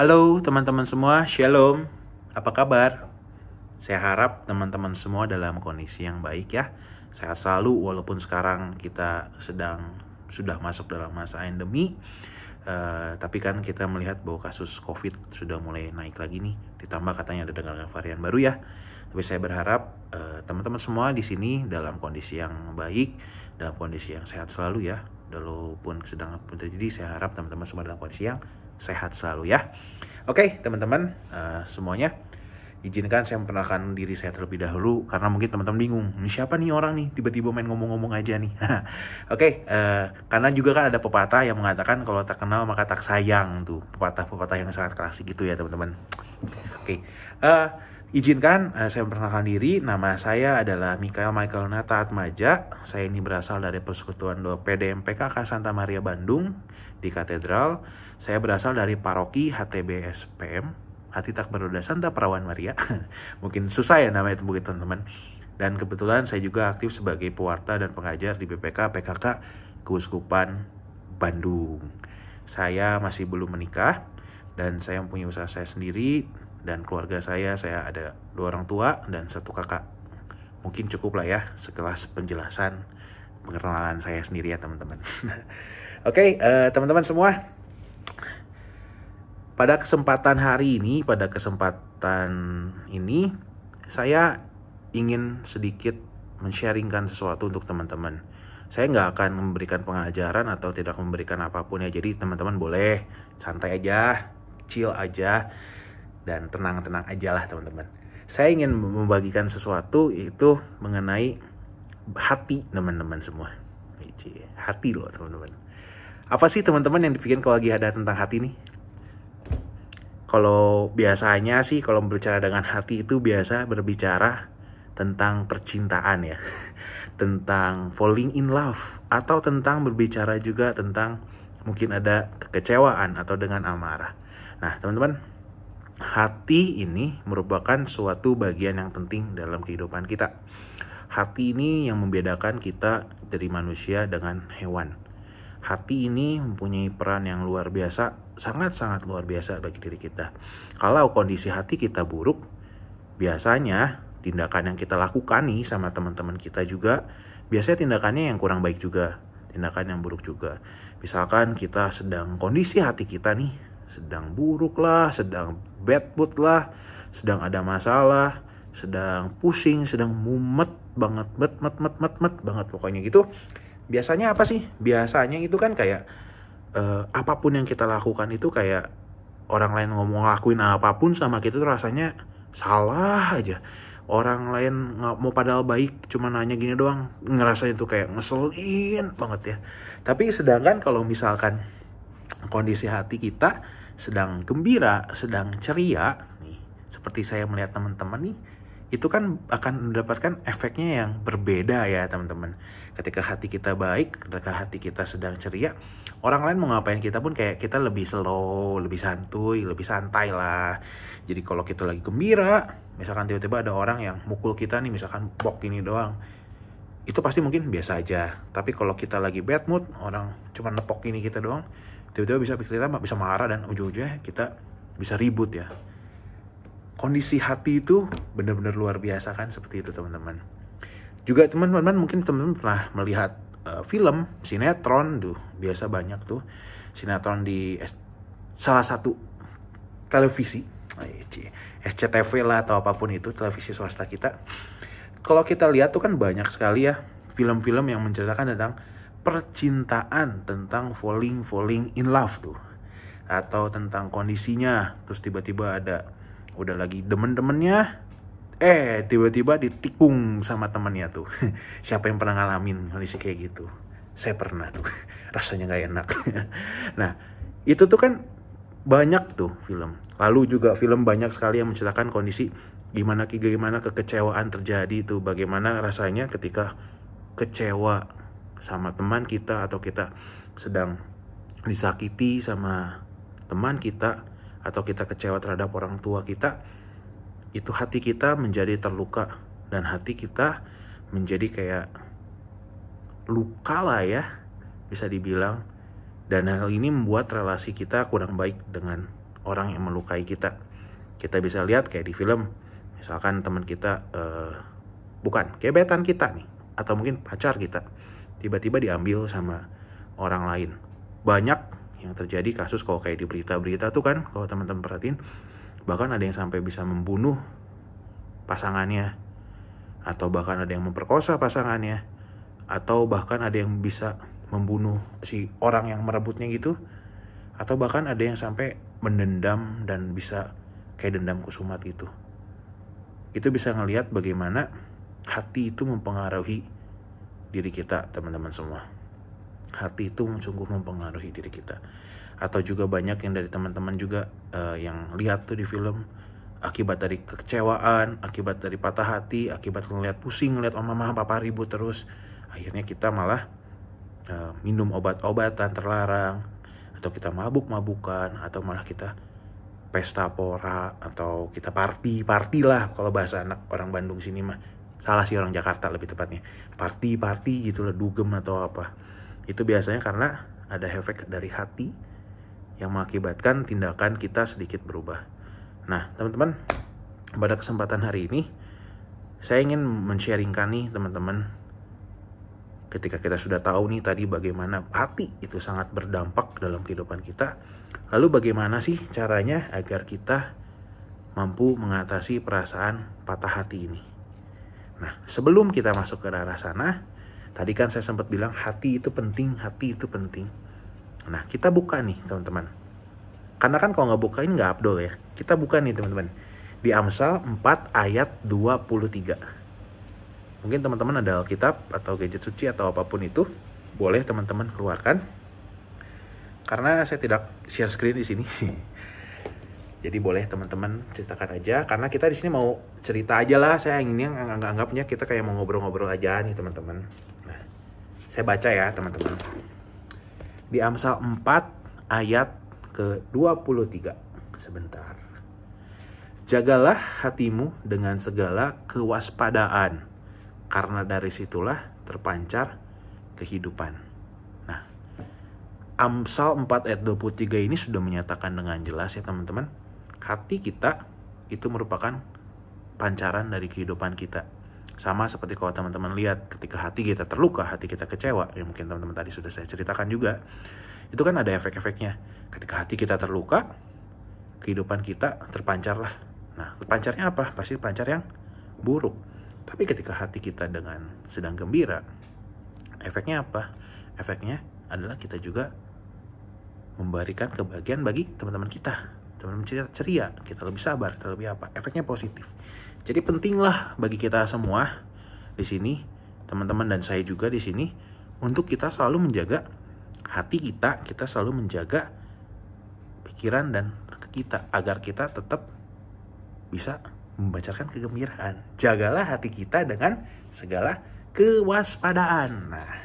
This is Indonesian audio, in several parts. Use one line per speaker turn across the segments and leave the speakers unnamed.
Halo teman-teman semua, Shalom. Apa kabar? Saya harap teman-teman semua dalam kondisi yang baik ya. Sehat selalu walaupun sekarang kita sudah masuk dalam masa endemi. Tapi kan kita melihat bahwa kasus COVID sudah mulai naik lagi nih. Ditambah katanya ada dengan varian baru ya. Tapi saya berharap teman-teman semua di sini dalam kondisi yang baik, dalam kondisi yang sehat selalu ya. Walaupun sedang terjadi, saya harap teman-teman semua dalam kondisi yang sehat selalu ya. Oke, teman-teman semuanya, izinkan saya memperkenalkan diri saya terlebih dahulu karena mungkin teman-teman bingung, siapa nih orang nih tiba-tiba main ngomong-ngomong aja nih. Oke, karena juga kan ada pepatah yang mengatakan kalau tak kenal maka tak sayang tuh, pepatah-pepatah yang sangat klasik gitu ya teman-teman. Oke, izinkan saya memperkenalkan diri. Nama saya adalah Michael Nata Atmaja. Saya ini berasal dari Persekutuan Doa PDM PKK Santa Maria Bandung di Katedral. Saya berasal dari paroki HTB SPM, Hati Tak Bernoda Santa Perawan Maria. Mungkin susah ya namanya itu mungkin teman-teman. Dan kebetulan saya juga aktif sebagai pewarta dan pengajar di BPK PKK Keuskupan Bandung. Saya masih belum menikah dan saya mempunyai usaha saya sendiri. Dan keluarga saya ada 2 orang tua dan 1 kakak. Mungkin cukup lah ya sekelas penjelasan pengenalan saya sendiri ya teman-teman. Oke, teman-teman semua, pada kesempatan ini saya ingin sedikit men-sharingkan sesuatu untuk teman-teman. Saya nggak akan memberikan pengajaran atau tidak memberikan apapun ya. Jadi teman-teman boleh santai aja, chill aja, dan tenang-tenang aja lah teman-teman. Saya ingin membagikan sesuatu itu mengenai hati teman-teman semua. Hati loh teman-teman. Apa sih teman-teman yang dipikirin kalau lagi ada tentang hati nih? Kalau biasanya sih kalau berbicara dengan hati itu biasa berbicara tentang percintaan ya. Tentang falling in love. Atau tentang berbicara juga tentang mungkin ada kekecewaan atau dengan amarah. Nah teman-teman, hati ini merupakan suatu bagian yang penting dalam kehidupan kita. Hati ini yang membedakan kita dari manusia dengan hewan. Hati ini mempunyai peran yang luar biasa, sangat-sangat luar biasa bagi diri kita. Kalau kondisi hati kita buruk, biasanya tindakan yang kita lakukan nih sama teman-teman kita juga, biasanya tindakannya yang kurang baik juga, tindakan yang buruk juga. Misalkan kita sedang kondisi hati kita nih, sedang buruk lah, sedang bad mood lah, sedang ada masalah, sedang pusing, sedang mumet banget, banget pokoknya gitu. Biasanya apa sih? Biasanya itu kan kayak apapun yang kita lakukan itu kayak orang lain ngomong lakuin apapun sama kita tuh rasanya salah aja. Orang lain nggak mau padahal baik, cuma nanya gini doang, ngerasa itu kayak ngeselin banget ya. Tapi sedangkan kalau misalkan kondisi hati kita sedang gembira, sedang ceria nih, seperti saya melihat teman-teman nih, itu kan akan mendapatkan efeknya yang berbeda ya teman-teman. Ketika hati kita baik, ketika hati kita sedang ceria, orang lain mau ngapain kita pun kayak kita lebih slow, lebih santuy, lebih santai lah. Jadi kalau kita lagi gembira, misalkan tiba-tiba ada orang yang mukul kita nih, misalkan bok ini doang, itu pasti mungkin biasa aja. Tapi kalau kita lagi bad mood, orang cuma nepok ini kita doang, tiba-tiba kita bisa marah dan ujung-ujungnya kita bisa ribut ya. Kondisi hati itu benar-benar luar biasa kan, seperti itu teman-teman. Juga teman-teman mungkin teman-teman pernah melihat film sinetron tuh, biasa banyak tuh sinetron di salah satu televisi SCTV lah atau apapun itu, televisi swasta kita. Kalau kita lihat tuh kan banyak sekali ya film-film yang menceritakan tentang percintaan, tentang falling in love tuh, atau tentang kondisinya, terus tiba-tiba udah lagi demen-demennya, tiba-tiba ditikung sama temannya tuh. Siapa yang pernah ngalamin kondisi kayak gitu? Saya pernah tuh. Rasanya gak enak. Nah, itu tuh kan banyak tuh film. Lalu juga film banyak sekali yang menceritakan kondisi gimana kekecewaan terjadi tuh. Bagaimana rasanya ketika kecewa sama teman kita, atau kita sedang disakiti sama teman kita, atau kita kecewa terhadap orang tua kita, itu hati kita menjadi terluka dan hati kita menjadi kayak luka lah ya, bisa dibilang. Dan hal ini membuat relasi kita kurang baik dengan orang yang melukai kita. Kita bisa lihat kayak di film, misalkan teman kita, bukan, gebetan kita nih, atau mungkin pacar kita, tiba-tiba diambil sama orang lain. Banyak yang terjadi kasus kalau kayak di berita-berita tuh kan, kalau teman-teman perhatiin, bahkan ada yang sampai bisa membunuh pasangannya, atau bahkan ada yang memperkosa pasangannya, atau bahkan ada yang bisa membunuh si orang yang merebutnya gitu, atau bahkan ada yang sampai mendendam dan bisa kayak dendam kusumat gitu. Itu bisa ngelihat bagaimana hati itu mempengaruhi diri kita, teman-teman semua. Hati itu sungguh mempengaruhi diri kita. Atau juga banyak yang dari teman-teman juga yang lihat tuh di film, akibat dari kekecewaan, akibat dari patah hati, akibat ngeliat pusing, ngeliat mama papa ribut terus, akhirnya kita malah minum obat-obatan terlarang, atau kita mabuk-mabukan, atau malah kita pesta pora, atau kita party lah kalau bahasa anak orang Bandung sini mah. Salah sih, orang Jakarta lebih tepatnya. Party gitu lah, dugem atau apa. Itu biasanya karena ada efek dari hati yang mengakibatkan tindakan kita sedikit berubah. Nah, teman-teman, pada kesempatan hari ini saya ingin men-sharingkan nih teman-teman, ketika kita sudah tahu nih tadi bagaimana hati itu sangat berdampak dalam kehidupan kita, lalu bagaimana sih caranya agar kita mampu mengatasi perasaan patah hati ini. Nah, sebelum kita masuk ke arah sana, tadi kan saya sempat bilang hati itu penting. Nah, kita buka nih teman-teman. Karena kan kalau nggak bukain nggak abdol ya. Kita buka nih teman-teman. Di Amsal 4 ayat 23. Mungkin teman-teman ada Alkitab atau gadget suci atau apapun itu, boleh teman-teman keluarkan. Karena saya tidak share screen di sini. Jadi boleh teman-teman ceritakan aja, karena kita di sini mau cerita aja lah. Saya ini anggapnya kita kayak mau ngobrol-ngobrol aja nih teman-teman. Nah, saya baca ya teman-teman. Di Amsal 4 ayat ke-23. Sebentar. Jagalah hatimu dengan segala kewaspadaan, karena dari situlah terpancar kehidupan. Nah, Amsal 4 ayat 23 ini sudah menyatakan dengan jelas ya teman-teman, hati kita itu merupakan pancaran dari kehidupan kita. Sama seperti kalau teman-teman lihat ketika hati kita terluka, hati kita kecewa, yang mungkin teman-teman tadi sudah saya ceritakan juga, itu kan ada efek-efeknya. Ketika hati kita terluka, kehidupan kita terpancar lah. Nah, terpancarnya apa? Pasti pancar yang buruk. Tapi ketika hati kita sedang gembira, efeknya apa? Efeknya adalah kita juga memberikan kebahagiaan bagi teman-teman kita. Teman-teman ceria, kita lebih sabar, kita lebih apa? Efeknya positif. Jadi pentinglah bagi kita semua di sini, teman-teman dan saya juga di sini, untuk kita selalu menjaga hati kita selalu menjaga pikiran dan kita, agar kita tetap bisa membacakan kegembiraan. Jagalah hati kita dengan segala kewaspadaan. Nah,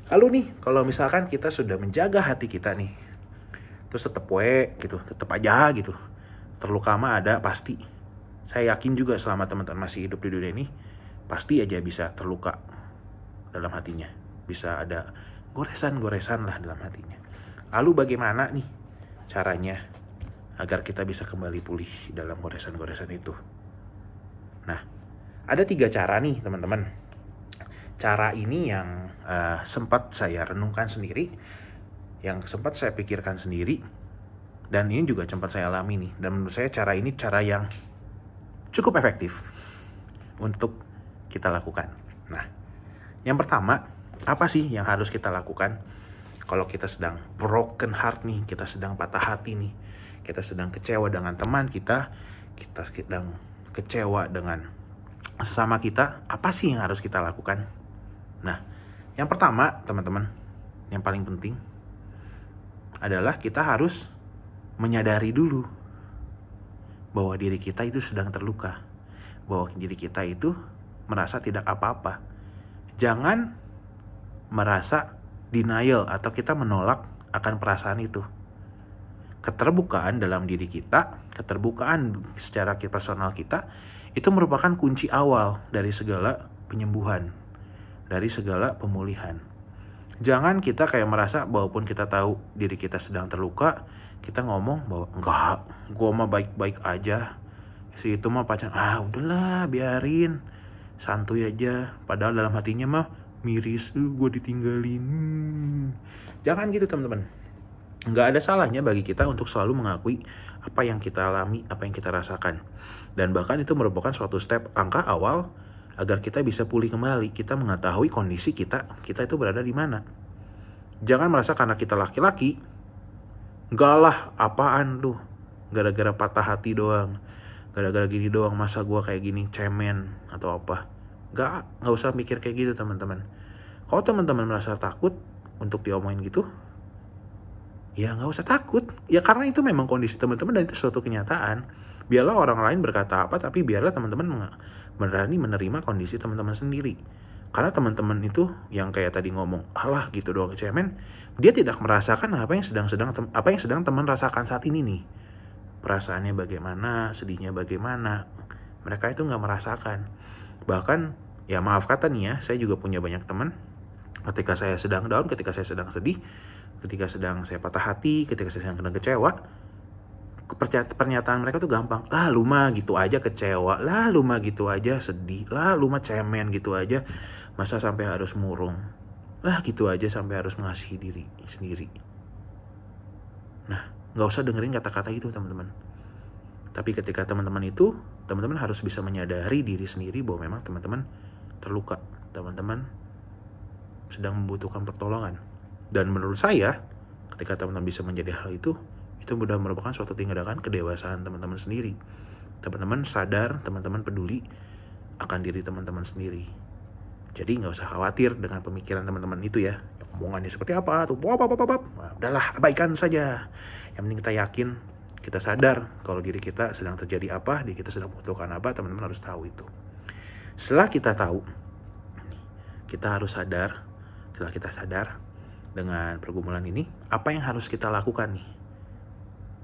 lalu nih, kalau misalkan kita sudah menjaga hati kita nih, terus tetap tetap aja gitu, terluka mah ada pasti. Saya yakin juga selama teman-teman masih hidup di dunia ini, pasti aja bisa terluka dalam hatinya. Bisa ada goresan-goresan lah dalam hatinya. Lalu bagaimana nih caranya agar kita bisa kembali pulih dalam goresan-goresan itu? Nah, ada 3 cara nih teman-teman. Cara ini yang sempat saya renungkan sendiri, yang sempat saya pikirkan sendiri, dan ini juga sempat saya alami nih. Dan menurut saya cara ini cara yang cukup efektif untuk kita lakukan. Nah, yang pertama, apa sih yang harus kita lakukan kalau kita sedang broken heart nih, kita sedang patah hati nih, kita sedang kecewa dengan teman kita sedang kecewa dengan sesama kita, apa sih yang harus kita lakukan? Nah, yang pertama teman-teman, yang paling penting adalah kita harus menyadari dulu bahwa diri kita itu sedang terluka, bahwa diri kita itu merasa tidak apa-apa. Jangan merasa denial atau kita menolak akan perasaan itu. Keterbukaan dalam diri kita, keterbukaan secara personal kita, itu merupakan kunci awal dari segala penyembuhan, dari segala pemulihan. Jangan kita kayak merasa walaupun kita tahu diri kita sedang terluka, kita ngomong bahwa enggak, gue mah baik-baik aja, si itu mah pacaran, udahlah biarin, santuy aja. Padahal dalam hatinya mah miris, gue ditinggalin. Jangan gitu teman-teman. Nggak ada salahnya bagi kita untuk selalu mengakui apa yang kita alami, apa yang kita rasakan. Dan bahkan itu merupakan suatu step, langkah awal agar kita bisa pulih kembali. Kita mengetahui kondisi kita itu berada di mana. Jangan merasa karena kita laki-laki, enggak lah, apaan tuh, gara-gara patah hati doang, gara-gara gini doang, masa gue kayak gini, cemen atau apa. Nggak usah mikir kayak gitu teman-teman. Kalau teman-teman merasa takut untuk diomongin gitu, ya nggak usah takut. Ya karena itu memang kondisi teman-teman dan itu suatu kenyataan. Biarlah orang lain berkata apa, tapi biarlah teman-teman berani menerima kondisi teman-teman sendiri. Karena teman-teman itu yang kayak tadi ngomong, alah gitu doang cemen, dia tidak merasakan apa yang sedang teman rasakan saat ini nih. Perasaannya bagaimana, sedihnya bagaimana, mereka itu nggak merasakan. Bahkan ya maaf kata nih ya, saya juga punya banyak teman. Ketika saya sedang down, ketika saya sedang sedih, ketika sedang saya patah hati, ketika saya sedang kecewa, pernyataan mereka tuh gampang. Lah lu mah gitu aja kecewa, lah lu mah gitu aja sedih, lah lu mah cemen gitu aja, masa sampai harus murung, lah gitu aja sampai harus mengasihi diri sendiri. Nah, gak usah dengerin kata-kata itu teman-teman. Tapi ketika teman-teman harus bisa menyadari diri sendiri bahwa memang teman-teman terluka, teman-teman sedang membutuhkan pertolongan. Dan menurut saya, ketika teman-teman bisa menjadi hal itu sudah merupakan suatu tindakan kedewasaan teman-teman sendiri. Teman-teman sadar, teman-teman peduli akan diri teman-teman sendiri. Jadi nggak usah khawatir dengan pemikiran teman-teman itu ya. Omongannya seperti apa tuh? Nah, udahlah, abaikan saja. Yang penting kita yakin, kita sadar kalau diri kita sedang terjadi apa, diri kita sedang membutuhkan apa, teman-teman harus tahu itu. Setelah kita tahu, kita harus sadar. Setelah kita sadar dengan pergumulan ini, apa yang harus kita lakukan nih?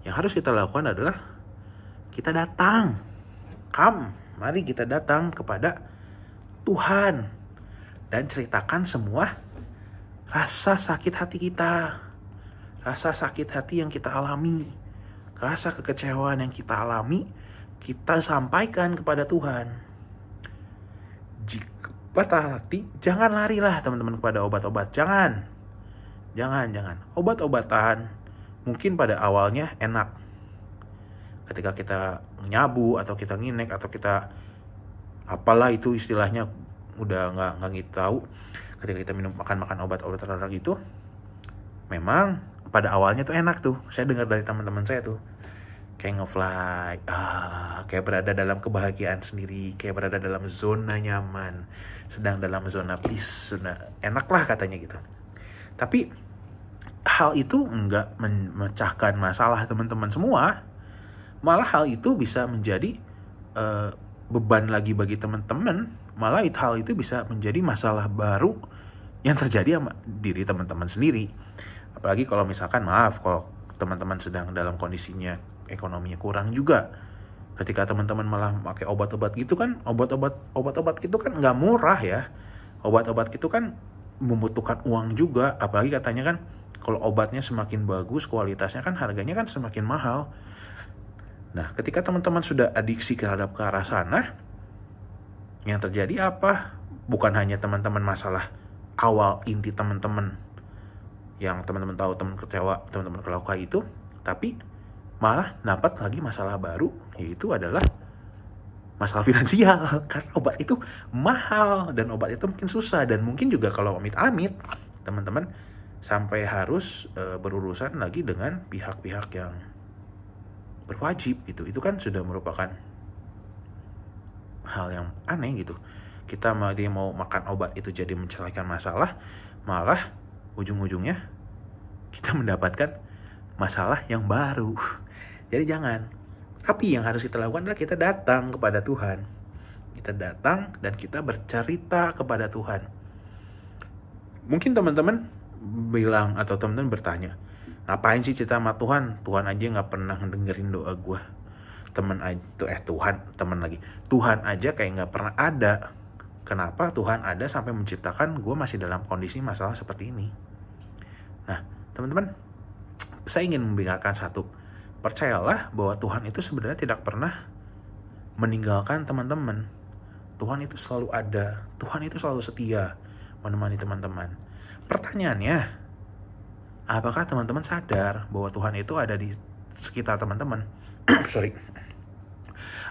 Yang harus kita lakukan adalah kita datang. Mari kita datang kepada Tuhan dan ceritakan semua rasa sakit hati kita, rasa sakit hati yang kita alami, rasa kekecewaan yang kita alami, kita sampaikan kepada Tuhan. Jika patah hati, jangan larilah teman-teman kepada obat-obat. Jangan. Obat-obatan mungkin pada awalnya enak. Ketika kita nyabu atau kita nginek atau kita apalah itu istilahnya, udah nggak tahu. Ketika kita makan obat-obat terlarang itu, memang pada awalnya tuh enak tuh. Saya dengar dari teman-teman saya tuh, kayak ngefly, kayak berada dalam kebahagiaan sendiri, kayak berada dalam zona nyaman, sedang dalam zona peace, zona enak lah katanya gitu. Tapi hal itu enggak memecahkan masalah teman-teman semua. Malah hal itu bisa menjadi beban lagi bagi teman-teman. Malah hal itu bisa menjadi masalah baru yang terjadi sama diri teman-teman sendiri. Apalagi kalau misalkan kalau teman-teman sedang dalam kondisinya ekonominya kurang juga. Ketika teman-teman malah pakai obat-obat gitu kan, obat-obat gitu kan nggak murah ya. Obat-obat gitu kan membutuhkan uang juga. Apalagi katanya kan kalau obatnya semakin bagus kualitasnya kan harganya kan semakin mahal. Nah, ketika teman-teman sudah adiksi ke arah sana, yang terjadi apa? Bukan hanya teman-teman masalah awal inti teman-teman yang teman-teman tahu, teman kecewa, teman-teman keluka itu, tapi malah dapat lagi masalah baru, yaitu adalah masalah finansial. Karena obat itu mahal dan obat itu mungkin susah, dan mungkin juga kalau amit-amit teman-teman sampai harus berurusan lagi dengan pihak-pihak yang berwajib gitu. Itu kan sudah merupakan hal yang aneh gitu. Kita mau makan obat itu jadi menyelesaikan masalah, malah ujung-ujungnya kita mendapatkan masalah yang baru. Jadi jangan. Tapi yang harus kita lakukan adalah kita datang kepada Tuhan. Kita datang dan kita bercerita kepada Tuhan. Mungkin teman-teman bilang atau teman-teman bertanya, ngapain sih cerita sama Tuhan? Tuhan aja gak pernah dengerin doa gue. Tuhan aja kayak gak pernah ada. Kenapa Tuhan ada sampai menciptakan gue masih dalam kondisi masalah seperti ini? Nah, teman-teman, saya ingin membicarakan satu. Percayalah bahwa Tuhan itu sebenarnya tidak pernah meninggalkan teman-teman. Tuhan itu selalu ada. Tuhan itu selalu setia menemani teman-teman. Pertanyaannya, apakah teman-teman sadar bahwa Tuhan itu ada di sekitar teman-teman? Sorry.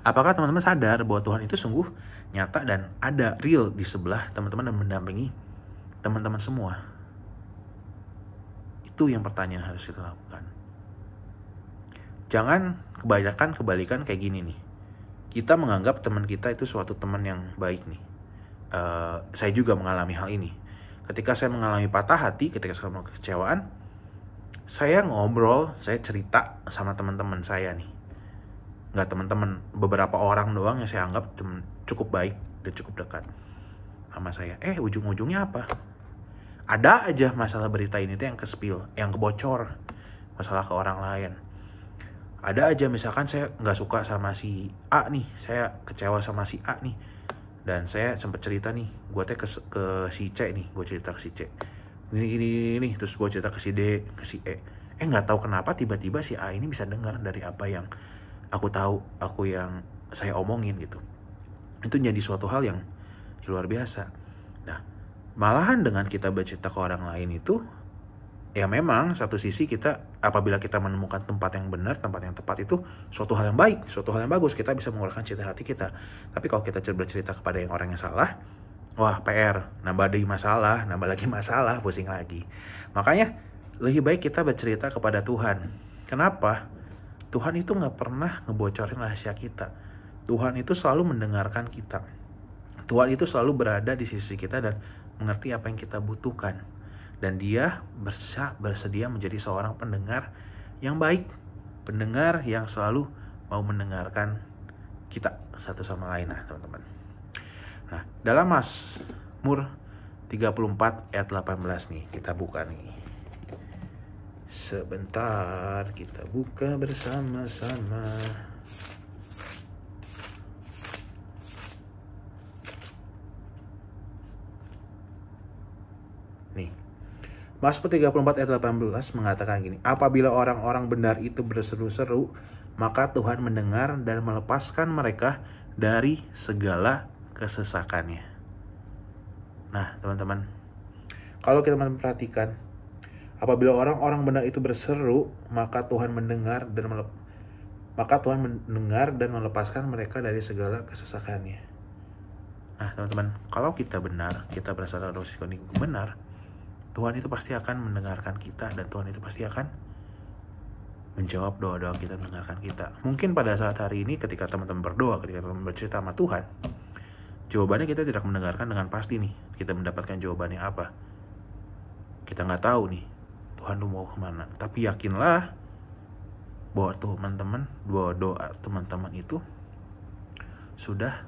Apakah teman-teman sadar bahwa Tuhan itu sungguh nyata dan ada real di sebelah teman-teman dan mendampingi teman-teman semua? Itu yang pertanyaan harus kita lakukan. Jangan kebalikan kayak gini nih. Kita menganggap teman kita itu suatu teman yang baik nih. Saya juga mengalami hal ini. Ketika saya mengalami patah hati, ketika saya mengalami kekecewaan, saya ngobrol, saya cerita sama teman-teman saya nih. Nggak teman-teman, beberapa orang doang yang saya anggap cukup baik dan cukup dekat sama saya. Ujung-ujungnya apa? Ada aja masalah berita ini tuh yang ke-spill, yang kebocor, masalah ke orang lain. Ada aja misalkan saya nggak suka sama si A nih, saya kecewa sama si A nih, dan saya sempat cerita nih, gue teh ke si C nih, gue cerita ke si C, ini, terus gue cerita ke si D, ke si E. Nggak tahu kenapa tiba-tiba si A ini bisa dengar dari apa yang aku tahu, yang saya omongin gitu. Itu jadi suatu hal yang luar biasa. Nah, malahan dengan kita bercerita ke orang lain itu, ya memang satu sisi kita, apabila kita menemukan tempat yang benar, tempat yang tepat, itu suatu hal yang baik, suatu hal yang bagus, kita bisa mengeluarkan cita hati kita. Tapi kalau kita bercerita kepada orang yang salah, wah PR, nambah lagi masalah, pusing lagi. Makanya lebih baik kita bercerita kepada Tuhan. Kenapa? Tuhan itu gak pernah ngebocorin rahasia kita. Tuhan itu selalu mendengarkan kita. Tuhan itu selalu berada di sisi kita dan mengerti apa yang kita butuhkan. Dan dia bersedia menjadi seorang pendengar yang baik. Pendengar yang selalu mau mendengarkan kita satu sama lain, teman-teman. Nah, dalam Mazmur 34 ayat 18 nih, kita buka nih. Sebentar, kita buka bersama-sama. Nih, Mazmur 34 ayat 18 mengatakan gini, apabila orang-orang benar itu berseru-seru, maka Tuhan mendengar dan melepaskan mereka dari segala kesesakannya. Nah, teman-teman, kalau kita memperhatikan, apabila orang-orang benar itu berseru, maka Tuhan mendengar dan melepaskan mereka dari segala kesesakannya. Nah, teman-teman, kalau kita benar, kita berasal dari risiko benar, Tuhan itu pasti akan mendengarkan kita, dan Tuhan itu pasti akan menjawab doa-doa kita, mendengarkan kita. Mungkin pada saat hari ini ketika teman-teman berdoa, ketika teman-teman bercerita sama Tuhan, jawabannya kita tidak mendengarkan dengan pasti nih. Kita mendapatkan jawabannya apa? Kita nggak tahu nih, Tuhan tuh mau kemana. Tapi yakinlah bahwa doa teman-teman itu sudah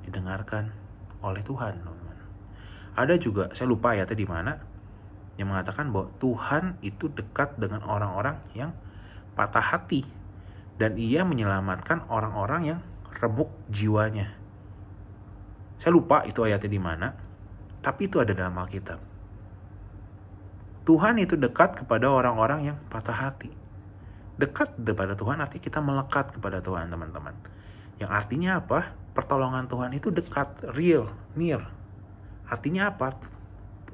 didengarkan oleh Tuhan, teman-teman. Ada juga, saya lupa ya tadi mana, yang mengatakan bahwa Tuhan itu dekat dengan orang-orang yang patah hati, dan ia menyelamatkan orang-orang yang remuk jiwanya. Saya lupa itu ayatnya di mana, tapi itu ada dalam Alkitab. Tuhan itu dekat kepada orang-orang yang patah hati. Dekat kepada Tuhan artinya kita melekat kepada Tuhan, teman-teman. Yang artinya apa? Pertolongan Tuhan itu dekat, real, near. Artinya apa?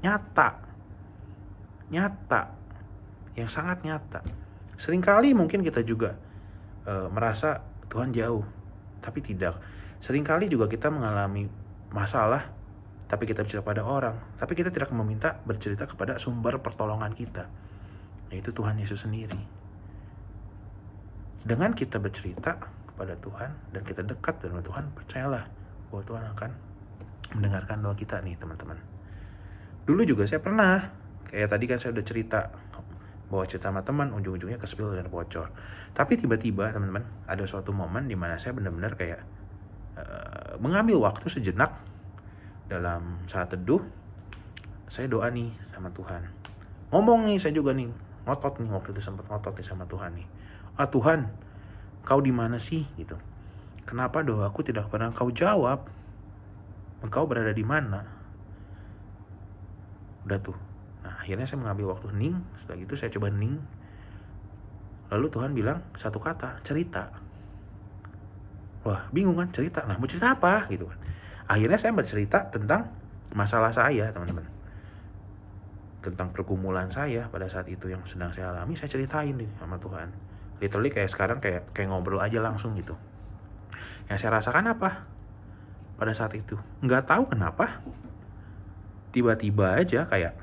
Nyata, yang sangat nyata. Seringkali mungkin kita juga merasa Tuhan jauh, tapi tidak. Seringkali juga kita mengalami masalah, tapi kita bercerita pada orang, tapi kita tidak meminta bercerita kepada sumber pertolongan kita, yaitu Tuhan Yesus sendiri. Dengan kita bercerita kepada Tuhan dan kita dekat dengan Tuhan, percayalah bahwa Tuhan akan mendengarkan doa kita nih, teman-teman. Dulu juga saya pernah, kayak tadi kan saya udah cerita bahwa cerita sama teman, ujung-ujungnya ke-spill dan bocor. Tapi tiba-tiba, teman-teman, ada suatu momen di mana saya benar-benar kayak mengambil waktu sejenak dalam saat teduh. Saya doa nih sama Tuhan. Ngomong nih, saya juga nih ngotot nih, waktu itu sempat ngotot nih sama Tuhan nih. Tuhan, Kau di mana sih gitu? Kenapa doaku tidak pernah Kau jawab? Engkau berada di mana? Udah tuh. Nah, akhirnya saya mengambil waktu hening. Setelah itu saya coba hening. Lalu Tuhan bilang satu kata, cerita. Wah, bingung kan, cerita. Nah, mau cerita apa gitu kan. Akhirnya saya bercerita tentang masalah saya, teman-teman. Tentang pergumulan saya pada saat itu yang sedang saya alami, saya ceritain nih sama Tuhan. Literally kayak sekarang kayak ngobrol aja langsung gitu. Yang saya rasakan apa pada saat itu? Nggak tahu kenapa. Tiba-tiba aja kayak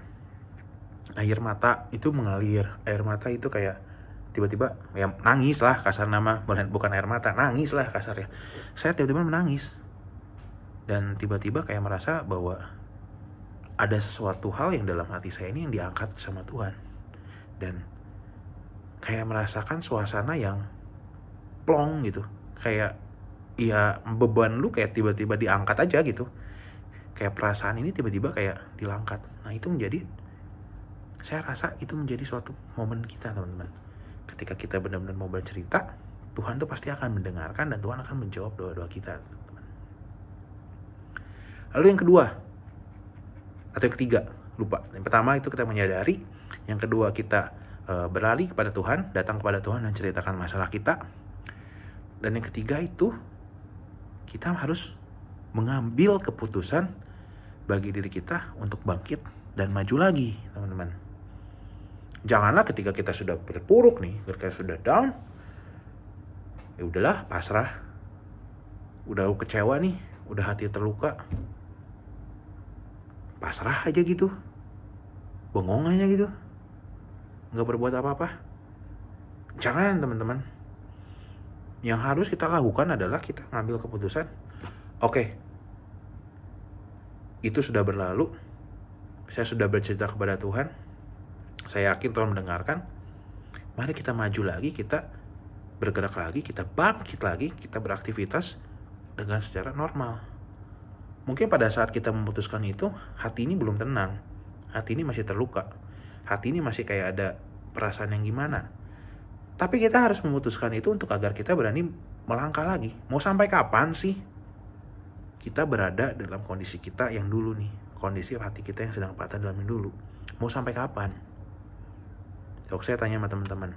air mata itu mengalir. Air mata itu kayak tiba-tiba ya nangis lah, kasar nama, bukan air mata, nangis lah kasarnya. Saya tiba-tiba menangis. Dan tiba-tiba kayak merasa bahwa ada sesuatu hal yang dalam hati saya ini yang diangkat sama Tuhan. Dan kayak merasakan suasana yang plong gitu. Kayak ya beban lu kayak tiba-tiba diangkat aja gitu. Kayak perasaan ini tiba-tiba kayak dilangkat. Nah itu saya rasa itu menjadi suatu momen kita, teman-teman. Ketika kita benar-benar mau bercerita, Tuhan tuh pasti akan mendengarkan dan Tuhan akan menjawab doa-doa kita, teman-teman. Lalu yang kedua, atau yang ketiga, lupa. Yang pertama itu kita menyadari. Yang kedua kita berlari kepada Tuhan, datang kepada Tuhan dan ceritakan masalah kita. Dan yang ketiga itu, kita harus mengambil keputusan bagi diri kita untuk bangkit dan maju lagi, teman-teman. Janganlah ketika kita sudah terpuruk nih, ketika sudah down, ya udahlah, pasrah. Udah kecewa nih, udah hati terluka. Pasrah aja gitu. Bengong aja gitu. Nggak berbuat apa-apa. Jangan, teman-teman. Yang harus kita lakukan adalah kita ngambil keputusan. Oke. Itu sudah berlalu. Saya sudah bercerita kepada Tuhan. Saya yakin Tuhan mendengarkan. Mari kita maju lagi, kita bergerak lagi, kita bangkit lagi, kita beraktivitas dengan secara normal. Mungkin pada saat kita memutuskan itu, hati ini belum tenang. Hati ini masih terluka. Hati ini masih kayak ada perasaan yang gimana. Tapi kita harus memutuskan itu untuk agar kita berani melangkah lagi. Mau sampai kapan sih kita berada dalam kondisi kita yang dulu nih? Kondisi hati kita yang sedang patah dalam yang dulu. Mau sampai kapan? Saya tanya sama teman-teman.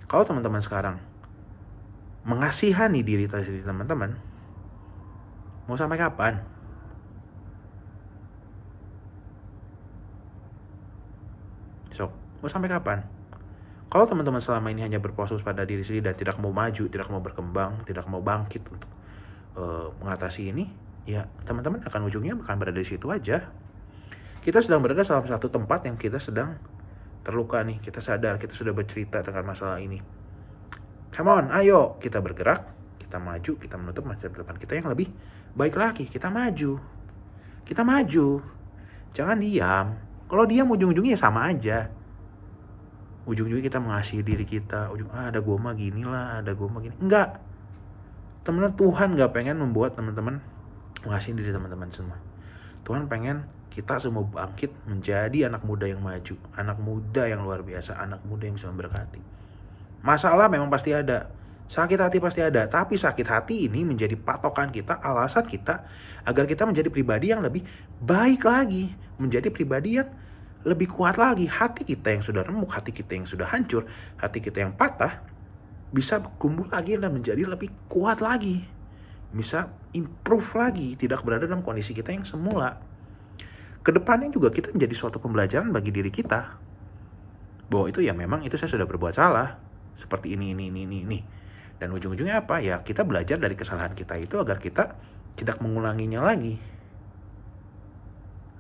Kalau teman-teman sekarang mengasihani diri teman-teman, mau sampai kapan? Mau sampai kapan? Kalau teman-teman selama ini hanya berfokus pada diri sendiri dan tidak mau maju, tidak mau berkembang, tidak mau bangkit untuk mengatasi ini, ya teman-teman akan ujungnya akan berada di situ aja. Kita sedang berada dalam satu tempat yang kita sedang terluka nih. Kita sadar, kita sudah bercerita tentang masalah ini. Come on, ayo kita bergerak, kita maju, kita menutup masa depan kita yang lebih baik lagi. Kita maju. Kita maju. Jangan diam. Kalau diam ujung-ujungnya sama aja. Ujung-ujungnya kita mengasihi diri kita. Ada gue mah gini lah, ada gue mah gini. Enggak. Teman-teman, Tuhan gak pengen membuat teman-teman mengasihi diri teman-teman semua. Tuhan pengen kita semua bangkit menjadi anak muda yang maju. Anak muda yang luar biasa. Anak muda yang bisa memberkati. Masalah memang pasti ada. Sakit hati pasti ada. Tapi sakit hati ini menjadi patokan kita, alasan kita agar kita menjadi pribadi yang lebih baik lagi. Menjadi pribadi yang lebih kuat lagi. Hati kita yang sudah remuk, hati kita yang sudah hancur, hati kita yang patah, bisa berkumpul lagi dan menjadi lebih kuat lagi. Bisa improve lagi. Tidak berada dalam kondisi kita yang semula. Kedepannya juga kita menjadi suatu pembelajaran bagi diri kita. Bahwa itu ya memang itu saya sudah berbuat salah. Seperti ini. Dan ujung-ujungnya apa? Ya kita belajar dari kesalahan kita itu agar kita tidak mengulanginya lagi.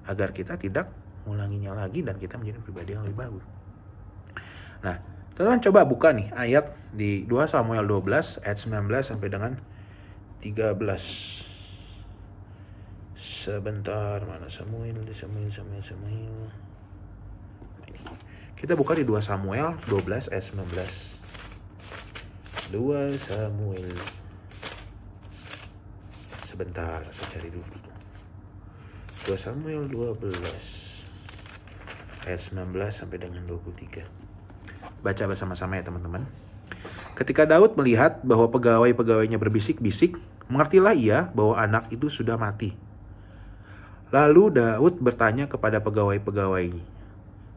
Agar kita tidak mengulanginya lagi dan kita menjadi pribadi yang lebih bagus. Nah, teman-teman coba buka nih ayat di 2 Samuel 12 ayat 19 sampai dengan 13. Sebentar, mana Samuel. Kita buka di 2 Samuel 12 ayat 19. 2 Samuel. Sebentar, saya cari dulu. 2 Samuel 12 ayat 19 sampai dengan 23. Baca bersama-sama ya teman-teman. Ketika Daud melihat bahwa pegawai-pegawainya berbisik-bisik, mengertilah ia bahwa anak itu sudah mati. Lalu Daud bertanya kepada pegawai-pegawai,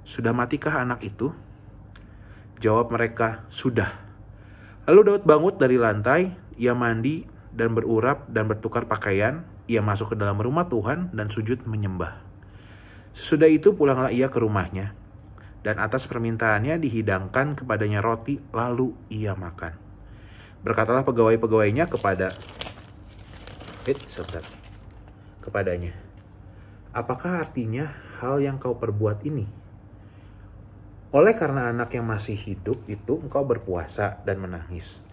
"Sudah matikah anak itu?" Jawab mereka, "Sudah." Lalu Daud bangun dari lantai, ia mandi dan berurap dan bertukar pakaian. Ia masuk ke dalam rumah Tuhan dan sujud menyembah. Sesudah itu pulanglah ia ke rumahnya, dan atas permintaannya dihidangkan kepadanya roti, lalu ia makan. Berkatalah pegawai-pegawainya kepadanya, "Apakah artinya hal yang kau perbuat ini? Oleh karena anak yang masih hidup itu engkau berpuasa dan menangis.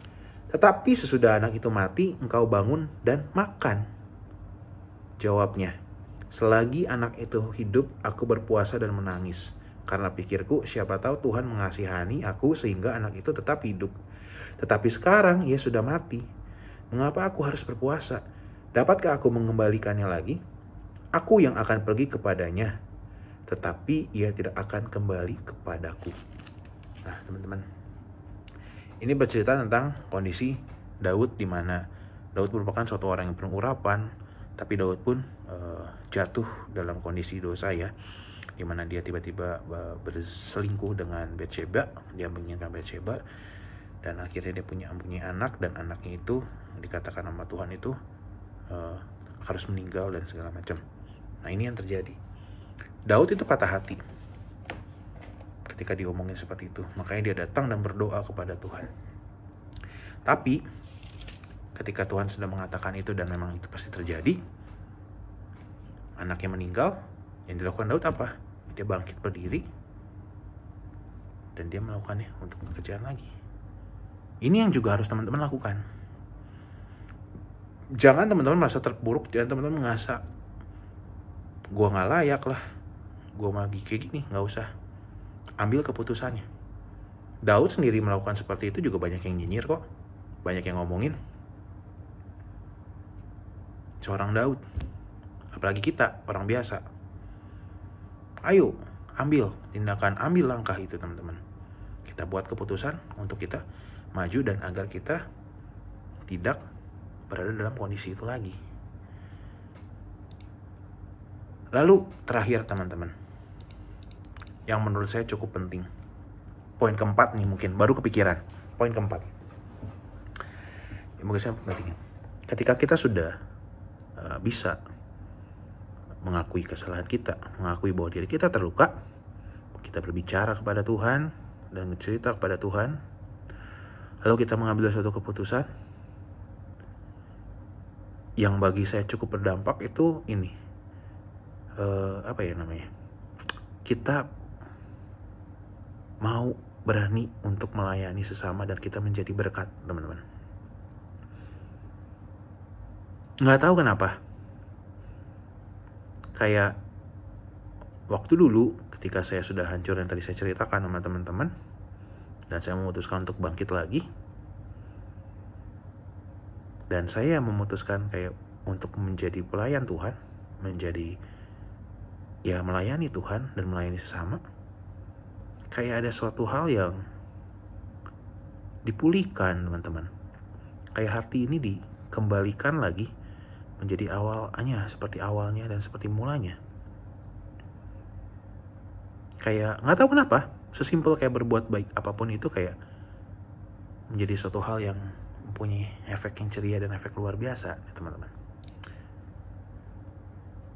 Tetapi sesudah anak itu mati, engkau bangun dan makan." Jawabnya, "Selagi anak itu hidup, aku berpuasa dan menangis. Karena pikirku, siapa tahu Tuhan mengasihani aku sehingga anak itu tetap hidup. Tetapi sekarang ia sudah mati. Mengapa aku harus berpuasa? Dapatkah aku mengembalikannya lagi? Aku yang akan pergi kepadanya, tetapi ia tidak akan kembali kepadaku." Nah, teman-teman, ini bercerita tentang kondisi Daud, di mana Daud merupakan suatu orang yang penuh urapan, tapi Daud pun jatuh dalam kondisi dosa ya, di mana dia tiba-tiba berselingkuh dengan Batsheba. Dia menginginkan Batsheba, dan akhirnya dia mempunyai anak, dan anaknya itu dikatakan nama Tuhan itu harus meninggal dan segala macam. Nah, ini yang terjadi. Daud itu patah hati ketika diomongin seperti itu. Makanya dia datang dan berdoa kepada Tuhan. Tapi ketika Tuhan sudah mengatakan itu dan memang itu pasti terjadi, anaknya meninggal, yang dilakukan Daud apa? Dia bangkit berdiri dan dia melakukannya untuk pekerjaan lagi. Ini yang juga harus teman-teman lakukan. Jangan teman-teman merasa terpuruk, jangan teman-teman ngerasa gue gak layak lah, gue lagi kayak gini. Gak usah. Ambil keputusannya. Daud sendiri melakukan seperti itu juga banyak yang nyinyir kok, banyak yang ngomongin. Seorang Daud, apalagi kita orang biasa. Ayo ambil tindakan, ambil langkah itu teman-teman. Kita buat keputusan untuk kita maju dan agar kita tidak berada dalam kondisi itu lagi. Lalu terakhir teman-teman, yang menurut saya cukup penting, poin keempat nih, mungkin baru kepikiran. Poin keempat yang mungkin saya pentingin, ketika kita sudah bisa mengakui kesalahan kita, mengakui bahwa diri kita terluka, kita berbicara kepada Tuhan dan cerita kepada Tuhan, lalu kita mengambil suatu keputusan yang bagi saya cukup berdampak, itu ini, kita mau berani untuk melayani sesama dan kita menjadi berkat, teman-teman. Nggak tahu kenapa, kayak waktu dulu ketika saya sudah hancur yang tadi saya ceritakan sama teman-teman, dan saya memutuskan untuk bangkit lagi, dan saya memutuskan kayak untuk menjadi pelayan Tuhan, menjadi ya melayani Tuhan dan melayani sesama. Kayak ada suatu hal yang dipulihkan, teman-teman. Kayak hati ini dikembalikan lagi menjadi awalnya, seperti awalnya dan seperti mulanya. Kayak nggak tahu kenapa, sesimpel kayak berbuat baik apapun itu kayak menjadi suatu hal yang mempunyai efek yang ceria dan efek luar biasa, teman-teman.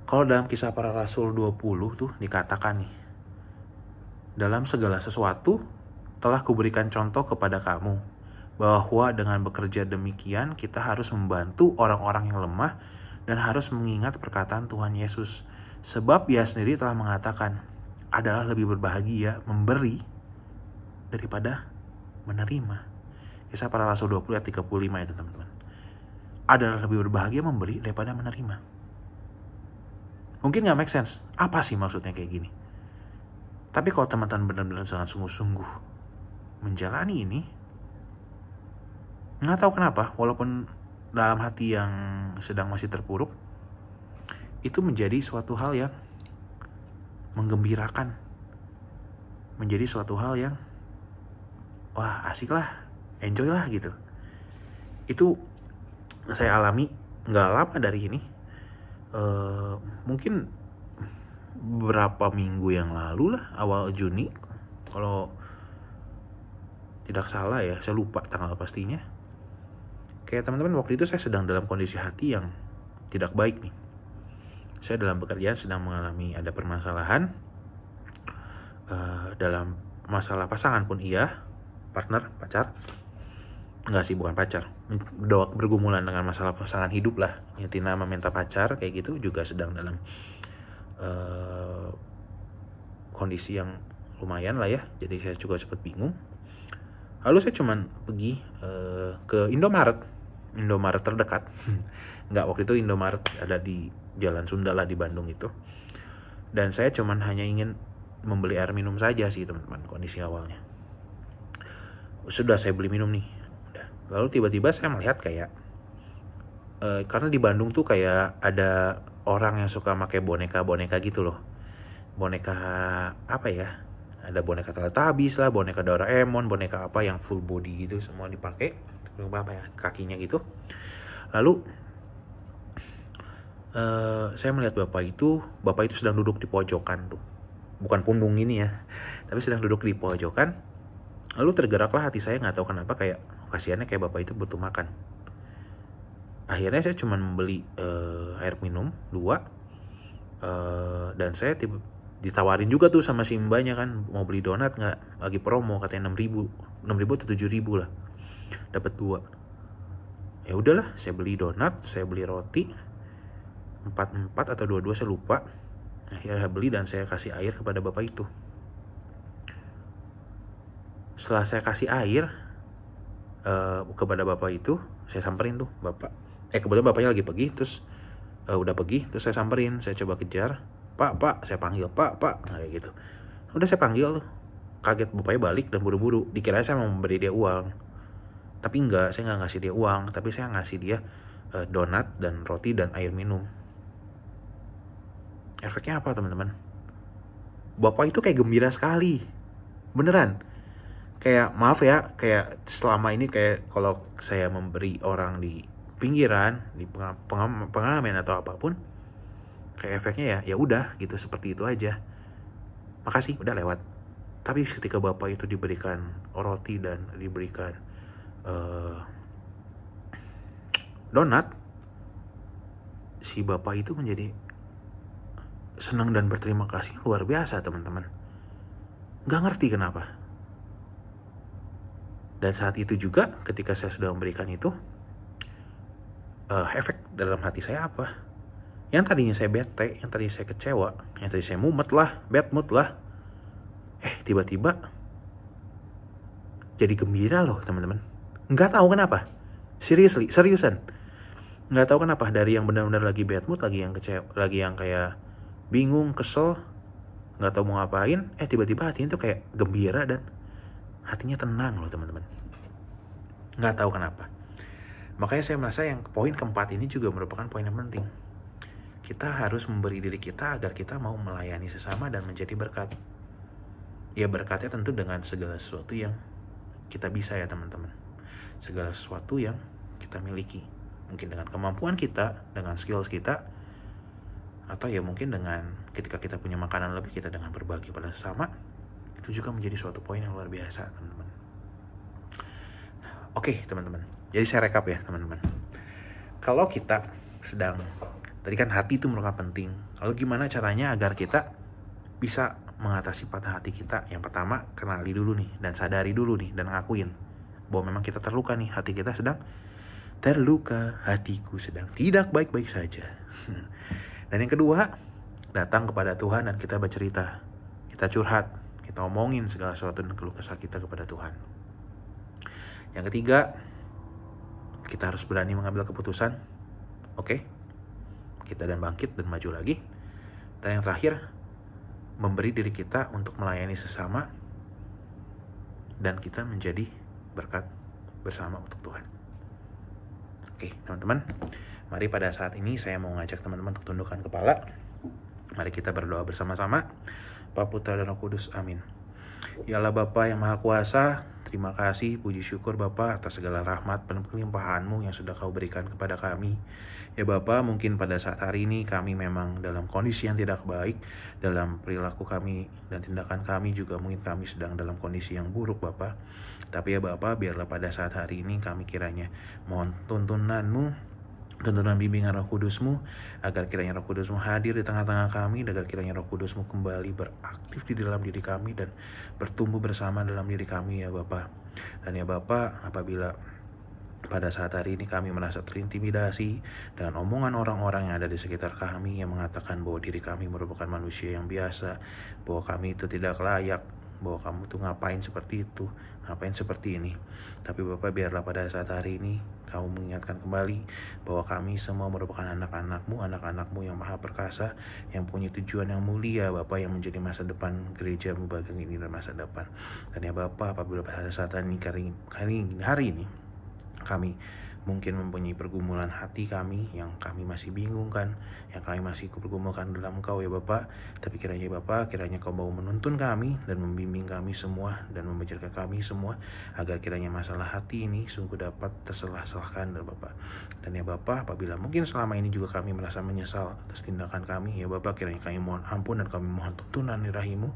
Kalau dalam Kisah Para Rasul 20 tuh dikatakan nih, dalam segala sesuatu telah kuberikan contoh kepada kamu, bahwa dengan bekerja demikian kita harus membantu orang-orang yang lemah dan harus mengingat perkataan Tuhan Yesus. Sebab Ia sendiri telah mengatakan, adalah lebih berbahagia memberi daripada menerima. Kisah Para Rasul 20 ayat 35 itu, teman-teman. Adalah lebih berbahagia memberi daripada menerima. Mungkin gak make sense, apa sih maksudnya kayak gini? Tapi kalau teman-teman benar-benar sangat sungguh-sungguh menjalani ini, nggak tahu kenapa, walaupun dalam hati yang sedang masih terpuruk, itu menjadi suatu hal yang menggembirakan, menjadi suatu hal yang wah asik lah, enjoy lah gitu. Itu saya alami nggak lama dari ini, mungkin beberapa minggu yang lalu lah, awal Juni. Kalau tidak salah ya, saya lupa tanggal pastinya. Kayak teman-teman, waktu itu saya sedang dalam kondisi hati yang tidak baik nih. Saya dalam pekerjaan sedang mengalami ada permasalahan, dalam masalah pasangan pun iya, partner, pacar. Enggak sih, bukan pacar, bergumulan dengan masalah pasangan hidup lah. Intinya meminta pacar kayak gitu, juga sedang dalam kondisi yang lumayan lah ya. Jadi saya juga sempat bingung. Lalu saya cuman pergi ke Indomaret terdekat. Enggak, waktu itu Indomaret ada di Jalan Sunda lah di Bandung itu. Dan saya cuman hanya ingin membeli air minum saja sih teman-teman, kondisi awalnya. Sudah saya beli minum nih. Udah. Lalu tiba-tiba saya melihat kayak karena di Bandung tuh kayak ada orang yang suka pakai boneka-boneka gitu loh. Boneka apa ya? Ada boneka Teletubbies lah, boneka Doraemon, boneka apa yang full body gitu, semua dipakai. Apa ya, kakinya gitu. Lalu saya melihat bapak itu sedang duduk di pojokan tuh, bukan pundung ini ya, tapi sedang duduk di pojokan. Lalu tergeraklah hati saya, nggak tahu kenapa, kayak kasihannya kayak bapak itu butuh makan. Akhirnya saya cuma membeli air minum 2, dan saya ditawarin juga tuh sama si mbaknya kan, mau beli donat nggak, lagi promo katanya 6.000 atau 7.000 lah, dapat 2. Ya udahlah, saya beli donat, saya beli roti 4 atau 2 saya lupa. Akhirnya saya beli dan saya kasih air kepada bapak itu. Setelah saya kasih air kepada bapak itu, saya samperin tuh bapak. Kebetulan bapaknya lagi pergi, terus udah pergi, terus saya samperin, saya coba kejar, pak, saya panggil, pak, kayak gitu. Udah saya panggil tuh, kaget bapaknya balik dan buru-buru. Dikira saya mau memberi dia uang, tapi enggak, saya nggak ngasih dia uang, tapi saya ngasih dia donat dan roti dan air minum. Efeknya apa teman-teman? Bapak itu kayak gembira sekali, beneran. Kayak maaf ya, kayak selama ini kayak kalau saya memberi orang di pinggiran, di pengamen atau apapun, kayak efeknya ya udah gitu, seperti itu aja. Makasih, udah lewat. Tapi ketika bapak itu diberikan roti dan diberikan donat, si bapak itu menjadi senang dan berterima kasih luar biasa teman-teman. Gak ngerti kenapa. Dan saat itu juga ketika saya sudah memberikan itu, efek dalam hati saya apa? Yang tadinya saya bete, yang tadinya saya kecewa, yang tadinya saya mumet lah, bad mood lah, tiba-tiba jadi gembira loh teman-teman. Nggak tahu kenapa, seriusan. Nggak tahu kenapa, dari yang benar-benar lagi bad mood, lagi yang kecewa, lagi yang kayak bingung, kesel, nggak tahu mau ngapain, tiba-tiba hatinya tuh kayak gembira dan hatinya tenang loh teman-teman. Nggak tahu kenapa. Makanya saya merasa yang poin keempat ini juga merupakan poin yang penting. Kita harus memberi diri kita agar kita mau melayani sesama dan menjadi berkat. Ya berkatnya tentu dengan segala sesuatu yang kita bisa ya teman-teman. Segala sesuatu yang kita miliki. Mungkin dengan kemampuan kita, dengan skills kita, atau ya mungkin dengan ketika kita punya makanan lebih, kita dengan berbagi pada sesama. Itu juga menjadi suatu poin yang luar biasa teman-teman. Oke teman-teman, jadi saya rekap ya teman-teman. Kalau kita sedang, tadi kan hati itu merupakan penting. Lalu gimana caranya agar kita bisa mengatasi patah hati kita? Yang pertama, kenali dulu nih, dan sadari dulu nih, dan ngakuin bahwa memang kita terluka nih, hati kita sedang terluka, hatiku sedang tidak baik-baik saja. Dan yang kedua, datang kepada Tuhan dan kita bercerita, kita curhat, kita omongin segala sesuatu dan keluh kesah kita kepada Tuhan. Yang ketiga, kita harus berani mengambil keputusan. Oke, kita dan bangkit dan maju lagi. Dan yang terakhir, memberi diri kita untuk melayani sesama dan kita menjadi berkat bersama untuk Tuhan. Oke, teman-teman, mari pada saat ini saya mau ngajak teman-teman untuk tundukkan kepala. Mari kita berdoa bersama-sama. Bapa, Putra, dan Roh Kudus, amin. Ya Allah Bapa yang Maha Kuasa, Terima kasih, puji syukur Bapa atas segala rahmat dan kelimpahan-Mu yang sudah Kau berikan kepada kami. Ya Bapa, mungkin pada saat hari ini kami memang dalam kondisi yang tidak baik, dalam perilaku kami dan tindakan kami juga mungkin kami sedang dalam kondisi yang buruk Bapa. Tapi ya Bapa, biarlah pada saat hari ini kami kiranya mohon tuntunan-Mu, tuntunan bimbingan Roh Kudus-Mu, agar kiranya Roh Kudus-Mu hadir di tengah-tengah kami, agar kiranya Roh Kudus-Mu kembali beraktif di dalam diri kami dan bertumbuh bersama dalam diri kami ya Bapa. Dan ya Bapa, apabila pada saat hari ini kami merasa terintimidasi dengan omongan orang-orang yang ada di sekitar kami yang mengatakan bahwa diri kami merupakan manusia yang biasa, bahwa kami itu tidak layak, bahwa kamu tuh ngapain seperti itu, ngapain seperti ini. Tapi Bapak, biarlah pada saat hari ini Kamu mengingatkan kembali bahwa kami semua merupakan anak-anak-Mu yang maha perkasa, yang punya tujuan yang mulia Bapak, yang menjadi masa depan gereja-Mu bagian ini dan masa depan. Dan ya Bapak, apabila pada saat ini hari ini kami mungkin mempunyai pergumulan hati kami yang kami masih bingung kan, yang kami masih pergumulkan dalam Engkau ya Bapak. Tapi kiranya Bapak, kiranya Kau mau menuntun kami dan membimbing kami semua dan membenarkan kami semua, agar kiranya masalah hati ini sungguh dapat terselah-selahkan dan Bapak. Dan ya Bapak, apabila mungkin selama ini juga kami merasa menyesal atas tindakan kami ya Bapak, kiranya kami mohon ampun dan kami mohon tuntunan ilahi-Mu,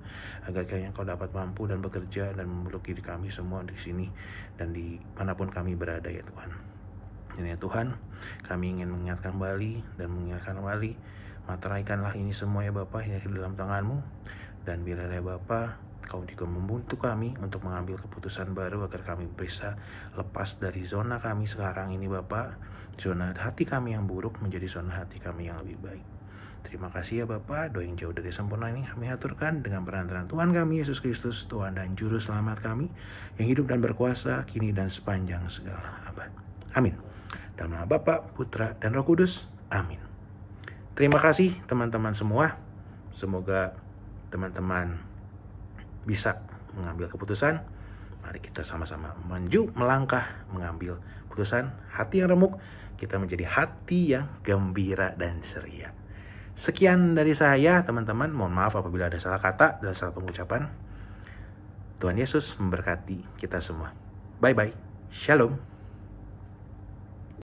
agar kiranya Kau dapat mampu dan bekerja dan memeluk diri kami semua di sini dan di manapun kami berada ya Tuhan. Dan ya Tuhan, kami ingin mengingatkan kembali, materaikanlah ini semua ya Bapa yang di dalam tangan-Mu. Dan bila ya Bapa, Kau juga membantu kami untuk mengambil keputusan baru agar kami bisa lepas dari zona kami sekarang ini Bapa, zona hati kami yang buruk menjadi zona hati kami yang lebih baik. Terima kasih ya Bapa, doa yang jauh dari sempurna ini kami aturkan dengan perantaraan Tuhan kami Yesus Kristus, Tuhan dan Juru Selamat kami, yang hidup dan berkuasa kini dan sepanjang segala abad. Amin. Dalam nama Bapa, Putra, dan Roh Kudus. Amin. Terima kasih teman-teman semua. Semoga teman-teman bisa mengambil keputusan. Mari kita sama-sama melangkah mengambil keputusan. Hati yang remuk, kita menjadi hati yang gembira dan ceria. Sekian dari saya teman-teman. Mohon maaf apabila ada salah kata dan salah pengucapan. Tuhan Yesus memberkati kita semua. Bye-bye. Shalom.